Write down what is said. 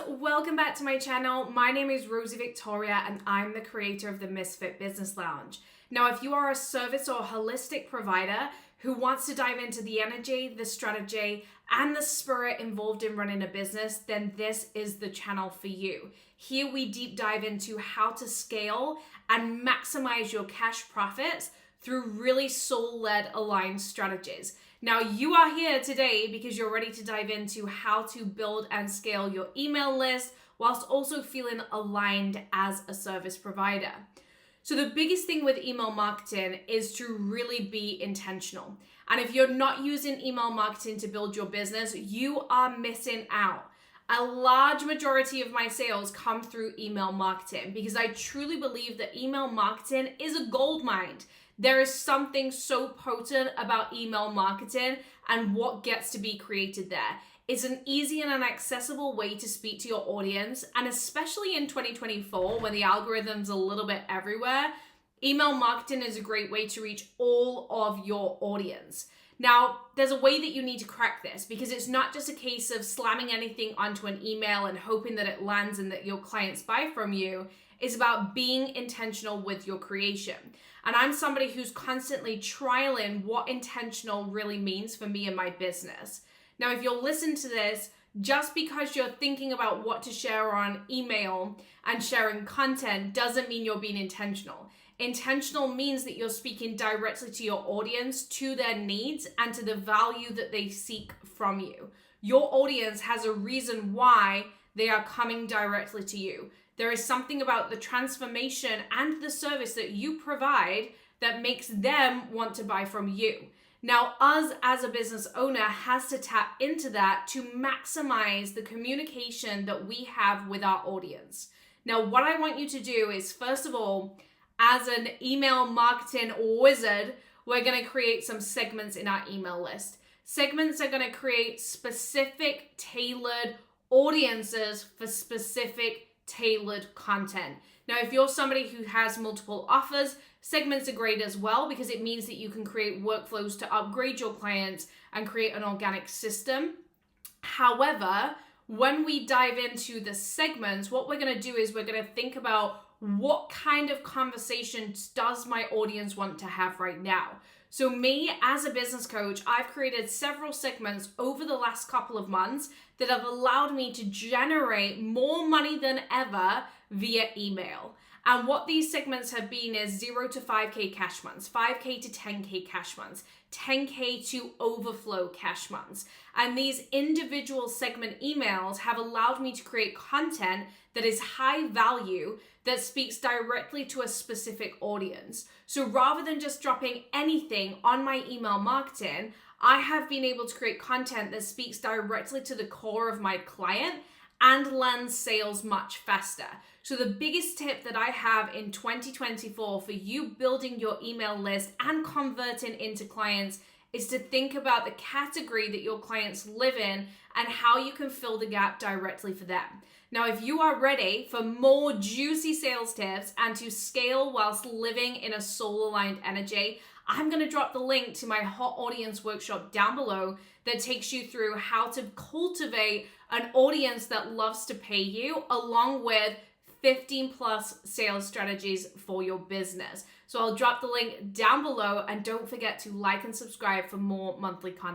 welcome back to my channel. My name is Rosie Victoria and I'm the creator of the Misfit Business Lounge. Now, if you are a service or holistic provider who wants to dive into the energy, the strategy, and the spirit involved in running a business, then this is the channel for you. Here we deep dive into how to scale and maximize your cash profits through really soul-led aligned strategies. Now, you are here today because you're ready to dive into how to build and scale your email list whilst also feeling aligned as a service provider. So the biggest thing with email marketing is to really be intentional. And if you're not using email marketing to build your business, you are missing out. A large majority of my sales come through email marketing because I truly believe that email marketing is a gold mine. There is something so potent about email marketing and what gets to be created there. It's an easy and an accessible way to speak to your audience, and especially in 2024 when the algorithm's a little bit everywhere, email marketing is a great way to reach all of your audience. Now, there's a way that you need to crack this because it's not just a case of slamming anything onto an email and hoping that it lands and that your clients buy from you. It's about being intentional with your creation. And I'm somebody who's constantly trialing what intentional really means for me and my business. Now, if you'll listen to this, just because you're thinking about what to share on email and sharing content doesn't mean you're being intentional. Intentional means that you're speaking directly to your audience, to their needs, and to the value that they seek from you. Your audience has a reason why they are coming directly to you. There is something about the transformation and the service that you provide that makes them want to buy from you. Now, us as a business owner has to tap into that to maximize the communication that we have with our audience. Now, what I want you to do is, first of all, as an email marketing wizard, we're going to create some segments in our email list. Segments are going to create specific tailored audiences for specific tailored content. Now, if you're somebody who has multiple offers, segments are great as well because it means that you can create workflows to upgrade your clients and create an organic system. However, when we dive into the segments, what we're going to do is we're going to think about what kind of conversations does my audience want to have right now. So me, as a business coach, I've created several segments over the last couple of months that have allowed me to generate more money than ever via email. And what these segments have been is 0 to 5K cash months, 5K to 10K cash months, 10K to overflow cash months. And these individual segment emails have allowed me to create content that is high value, that speaks directly to a specific audience. So rather than just dropping anything on my email marketing, I have been able to create content that speaks directly to the core of my client and lands sales much faster. So the biggest tip that I have in 2024 for you building your email list and converting into clients is to think about the category that your clients live in and how you can fill the gap directly for them. Now, if you are ready for more juicy sales tips and to scale whilst living in a soul-aligned energy, I'm going to drop the link to my hot audience workshop down below that takes you through how to cultivate an audience that loves to pay you, along with 15 plus sales strategies for your business. So I'll drop the link down below, and don't forget to like and subscribe for more monthly content.